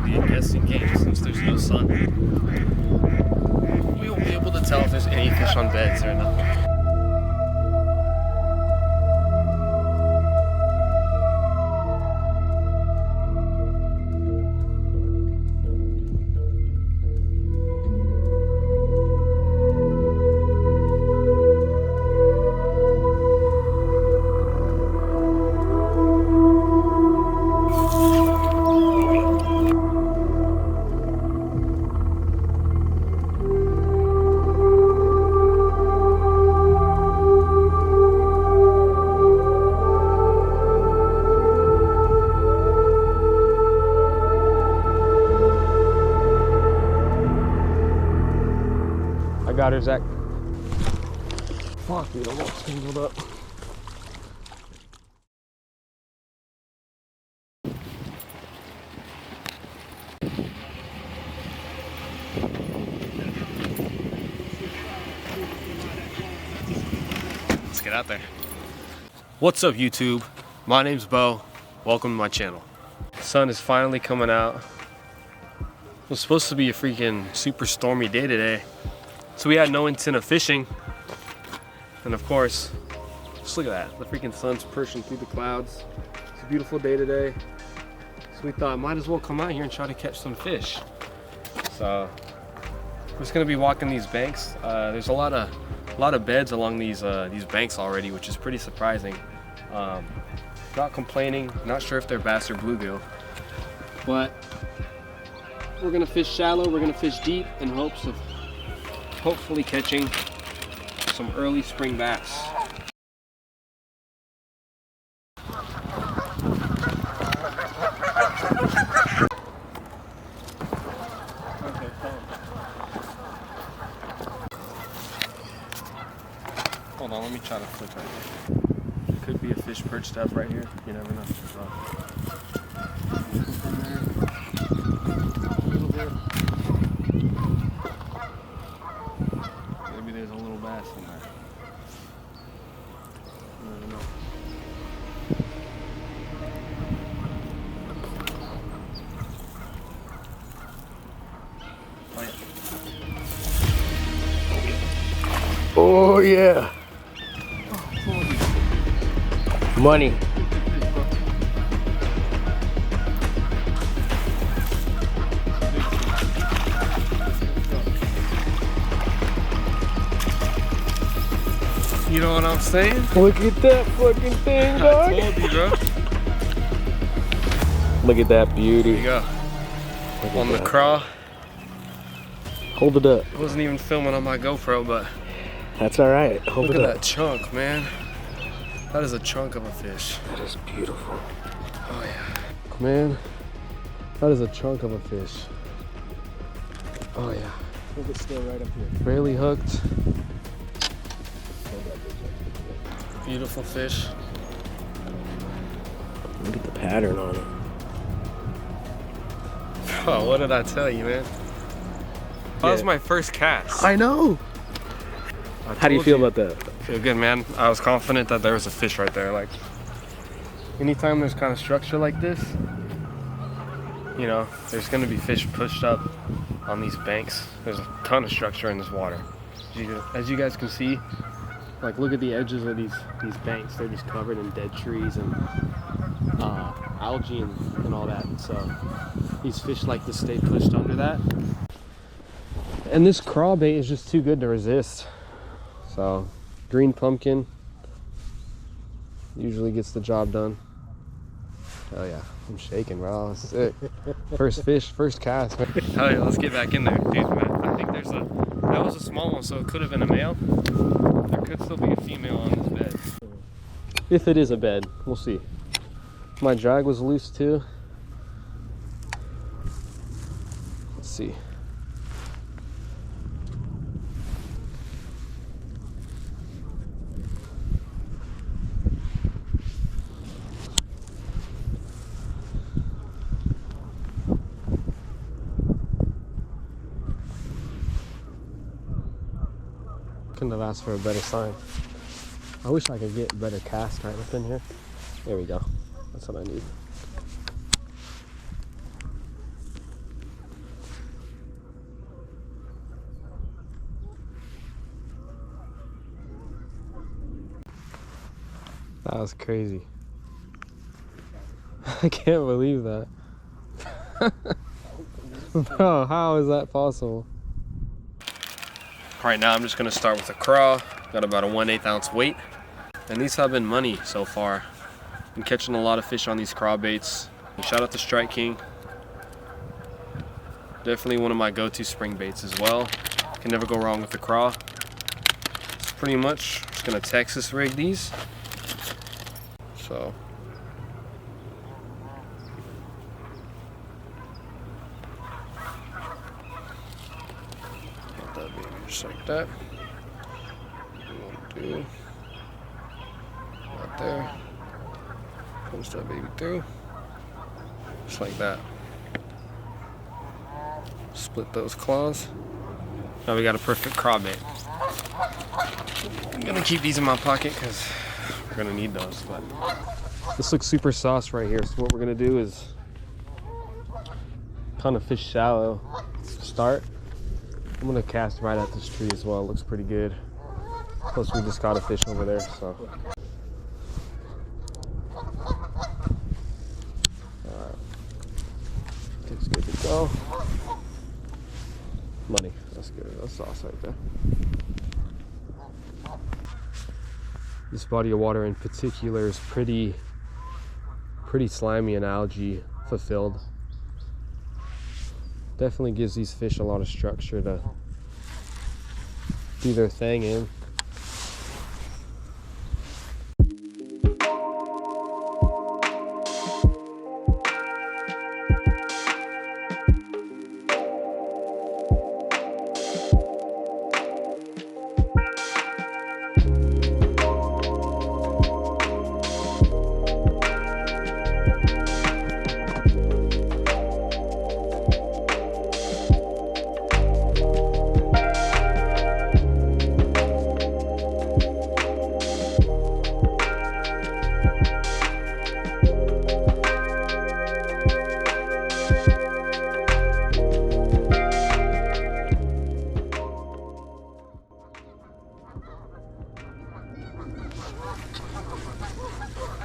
basically a guessing game since there's no sun. We won't be able to tell if there's any fish on beds or nothing. I got her, Zach. Fuck, dude, I'm all tangled up. Let's get out there. What's up, YouTube? My name's Bo. Welcome to my channel. The sun is finally coming out. It was supposed to be a freaking super stormy day today. So we had no intent of fishing. And of course, just look at that. The freaking sun's pushing through the clouds. It's a beautiful day today. So we thought might as well come out here and try to catch some fish. So we're just gonna be walking these banks. There's a lot of beds along these banks already, which is pretty surprising. Not complaining, not sure if they're bass or bluegill. But we're gonna fish shallow, we're gonna fish deep in hopes of hopefully catching some early spring bass. Hold on, let me try to flip right here. There could be a fish perched up right here. You never know. Maybe there's a little bass in there. I don't know. Oh yeah. Money. You know what I'm saying? Look at that fucking thing, dog. I told you, bro. Look at that beauty. There you go. Look On at the that. craw. Hold it up. I wasn't even filming on my GoPro, but That's all right. Hold look it at up. that chunk, man. That is a chunk of a fish. That is beautiful. Oh yeah. Man, that is a chunk of a fish. Oh yeah. Look, it's still right up here. Barely hooked. Beautiful fish. Look at the pattern on it. Oh, what did I tell you, man? That was my first cast. I know. How do you feel about that? Feel good, man. I was confident that there was a fish right there. Like, anytime there's kind of structure like this, you know, there's gonna be fish pushed up on these banks. There's a ton of structure in this water. As you guys can see, like, look at the edges of these banks. They're just covered in dead trees and algae and all that. So these fish like to stay pushed under that. And this craw bait is just too good to resist. So green pumpkin usually gets the job done. Oh yeah, I'm shaking, bro. That's sick. First fish, first cast. Hell yeah, let's get back in there, dude. Man, I think that was a small one, so it could have been a male. There could still be a female on this bed. If it is a bed, we'll see. My drag was loose too. Let's see. Couldn't have asked for a better sign. I wish I could get better cast right up in here. There we go. That's what I need. That was crazy. I can't believe that. Bro, how is that possible? Right now I'm just gonna start with a craw. Got about a 1/8 ounce weight. And these have been money so far. Been catching a lot of fish on these craw baits. And shout out to Strike King. Definitely one of my go-to spring baits as well. Can never go wrong with the craw. It's pretty much just gonna Texas rig these. So got that baby just like that. 1, 2. Right there. Push that baby through. Just like that. Split those claws. Now we got a perfect craw bait. I'm gonna keep these in my pocket because we're gonna need those. But this looks super sauce right here. So what we're gonna do is kind of fish shallow to start. I'm gonna cast right at this tree as well. It looks pretty good. Plus we just got a fish over there, so. Alright. It's good to go. Money. That's good. That's sauce right there. This body of water in particular is pretty slimy and algae fulfilled. Definitely gives these fish a lot of structure to do their thing in.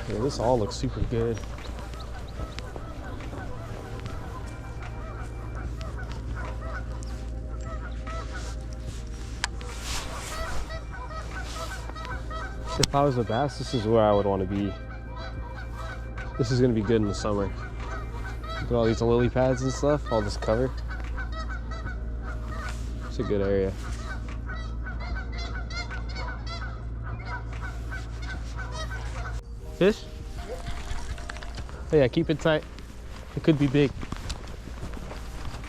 Yeah, this all looks super good. If I was a bass, this is where I would want to be. This is going to be good in the summer. Look at all these lily pads and stuff, all this cover. It's a good area. Fish? Oh yeah, keep it tight. It could be big.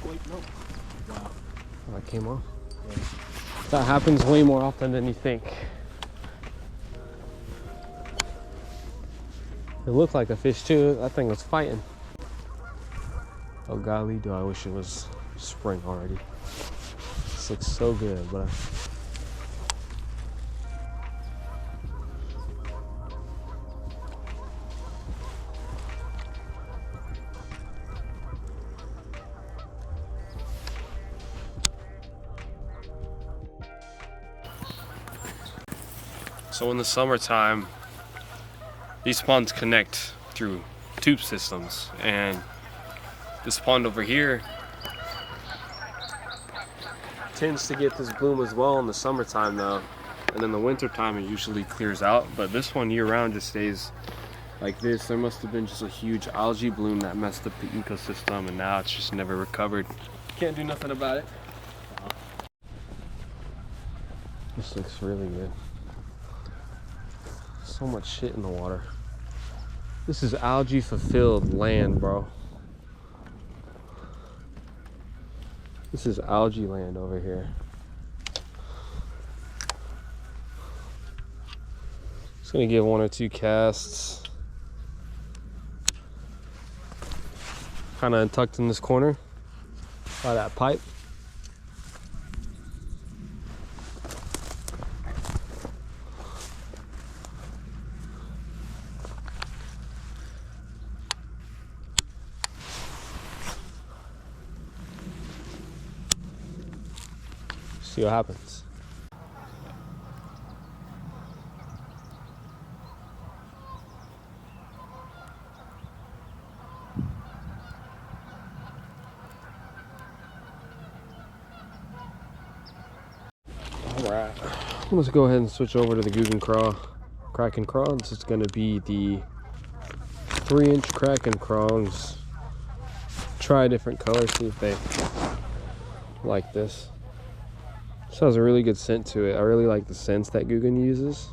Wait, no. Wow. Oh, that came off. Yeah. That happens way more often than you think. It looked like a fish too. That thing was fighting. Oh golly, do I wish it was spring already. This looks so good, but so in the summertime, these ponds connect through tube systems, and this pond over here tends to get this bloom as well in the summertime though, and in the wintertime it usually clears out, but this one year round just stays like this. There must have been just a huge algae bloom that messed up the ecosystem, and now it's just never recovered. Can't do nothing about it. This looks really good. So much shit in the water. This is algae fulfilled land, bro. This is algae land over here. Just gonna give 1 or 2 casts. Kind of tucked in this corner by that pipe. See what happens. Alright. Let's go ahead and switch over to the Guggen Craw. Kraken Craw. This is going to be the 3-inch Kraken Craws. Try different colors, see if they like this. This has a really good scent to it. I really like the scents that Guggen uses.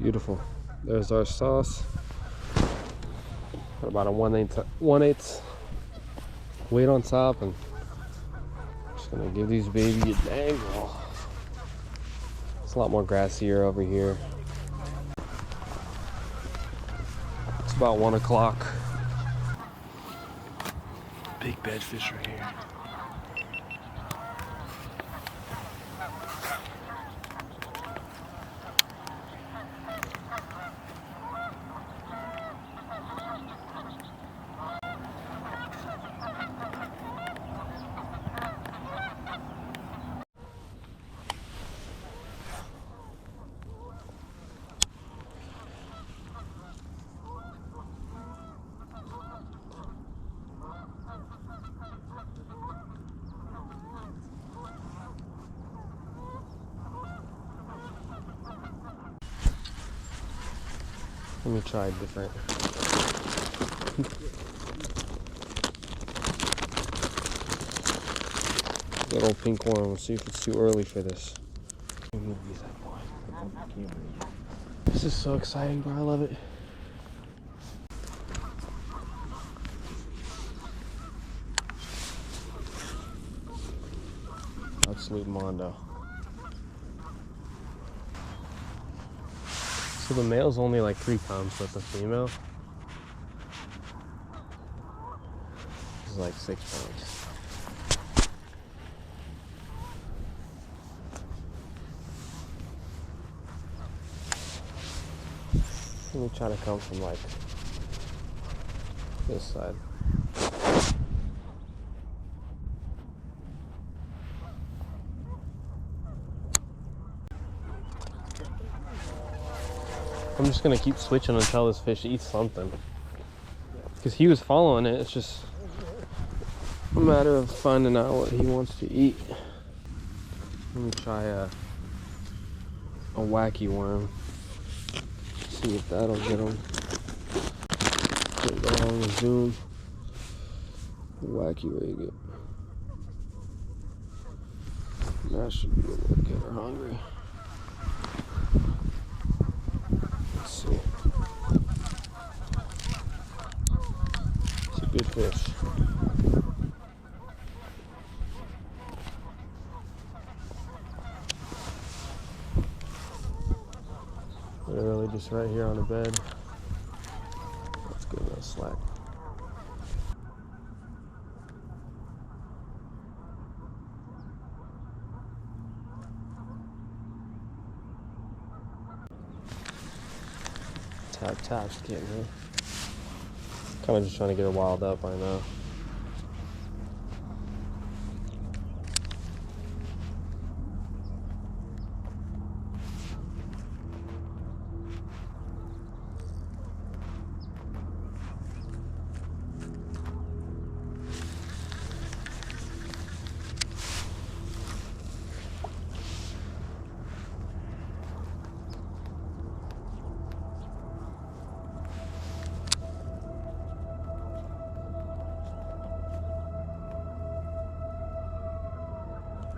Beautiful. There's our sauce. Got about a 1/8 weight on top, and just gonna give these baby a dangle. It's a lot more grassier over here. It's about 1 o'clock. Big bedfish right here. Let me try a different. That old pink one. We'll see if it's too early for this. This is so exciting, bro. I love it. Absolute mondo. So the male's only like 3 pounds, but the female is like 6 pounds. Let me try to come from like this side. I'm just gonna keep switching until this fish eats something. Because he was following it, it's just a matter of finding out what he wants to eat. Let me try a wacky worm. See if that'll get him. Put it on the zoom. Wacky rig it. That should be able to get her hungry. Let's see. It's a good fish. Literally just right here on the bed. Let's give it a slack. Tap tap's getting her. Kind of just trying to get her wild up right now.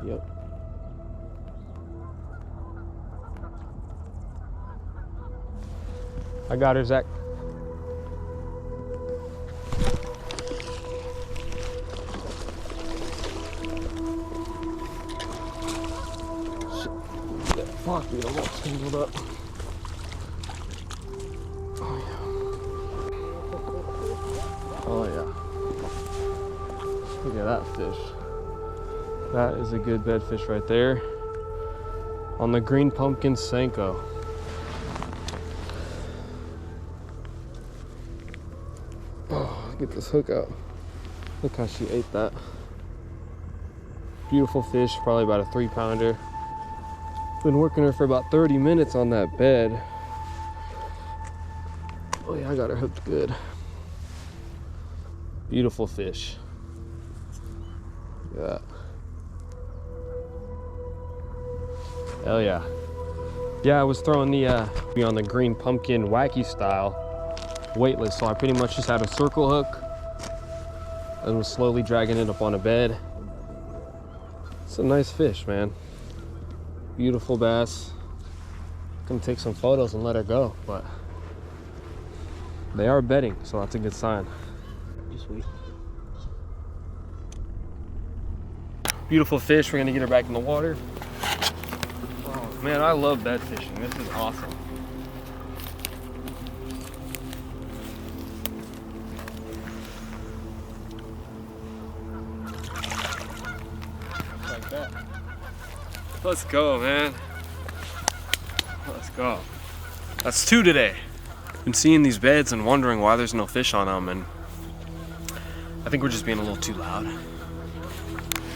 Yep. I got her, Zach. Shit. Yeah, fuck, dude, I'm all tangled up. Oh, yeah. Oh, yeah. Look at that fish. That is a good bedfish right there on the green pumpkin Senko. Oh, get this hook out. Look how she ate that. Beautiful fish, probably about a 3-pounder. Been working her for about 30 minutes on that bed. Oh yeah, I got her hooked good. Beautiful fish. Look at that. Hell yeah. Yeah, I was throwing the on the green pumpkin wacky style weightless, so I pretty much just had a circle hook and was slowly dragging it up on a bed. It's a nice fish, man. Beautiful bass. Gonna take some photos and let her go, but they are bedding, so that's a good sign. Sweet. Beautiful fish. We're gonna get her back in the water. Oh man, I love bed fishing. This is awesome. Like that. Let's go, man. Let's go. That's 2 today. Been seeing these beds and wondering why there's no fish on them, and I think we're just being a little too loud.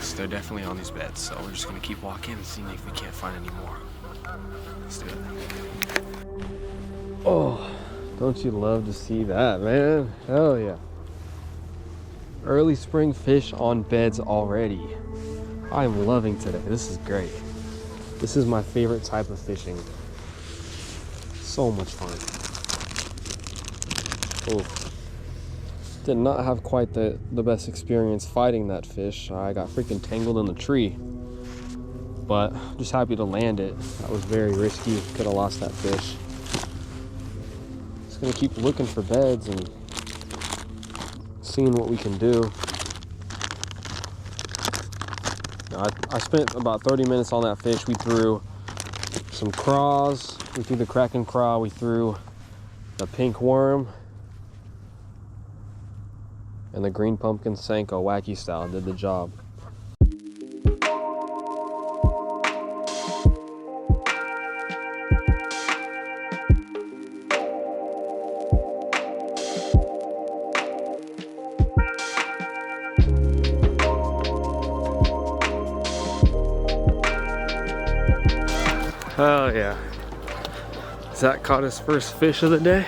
So they're definitely on these beds, so we're just gonna keep walking and seeing if we can't find any more. Let's do it. Oh, don't you love to see that, man? Hell yeah. Early spring fish on beds already. I'm loving today. This is great. This is my favorite type of fishing. So much fun. Oh. Did not have quite the best experience fighting that fish. I got freaking tangled in the tree. But just happy to land it. That was very risky. Could have lost that fish. Just gonna keep looking for beds and seeing what we can do. I spent about 30 minutes on that fish. We threw some craws. We threw the Kraken craw. We threw the pink worm. And the green pumpkin Senko wacky style did the job. Oh yeah. Zach caught his first fish of the day.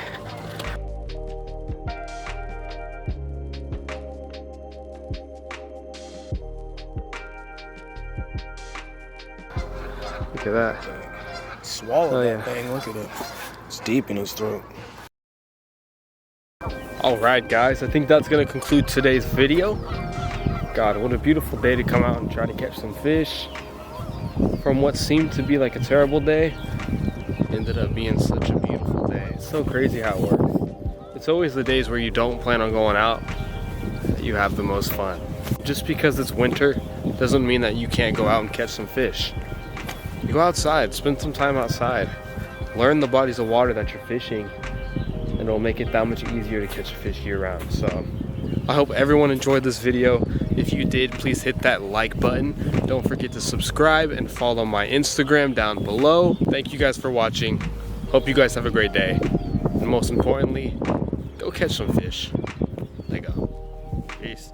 Look at that. Swallowed that thing. Look at it. It's deep in his throat. All right, guys. I think that's gonna conclude today's video. God, what a beautiful day to come out and try to catch some fish. From what seemed to be like a terrible day, ended up being such a beautiful day. It's so crazy how it works. It's always the days where you don't plan on going out that you have the most fun. Just because it's winter doesn't mean that you can't go out and catch some fish. You go outside, spend some time outside, learn the bodies of water that you're fishing, and it'll make it that much easier to catch a fish year round. So I hope everyone enjoyed this video. If you did, please hit that like button. Don't forget to subscribe and follow my Instagram down below. Thank you guys for watching. Hope you guys have a great day. And most importantly, go catch some fish. There you go. Peace.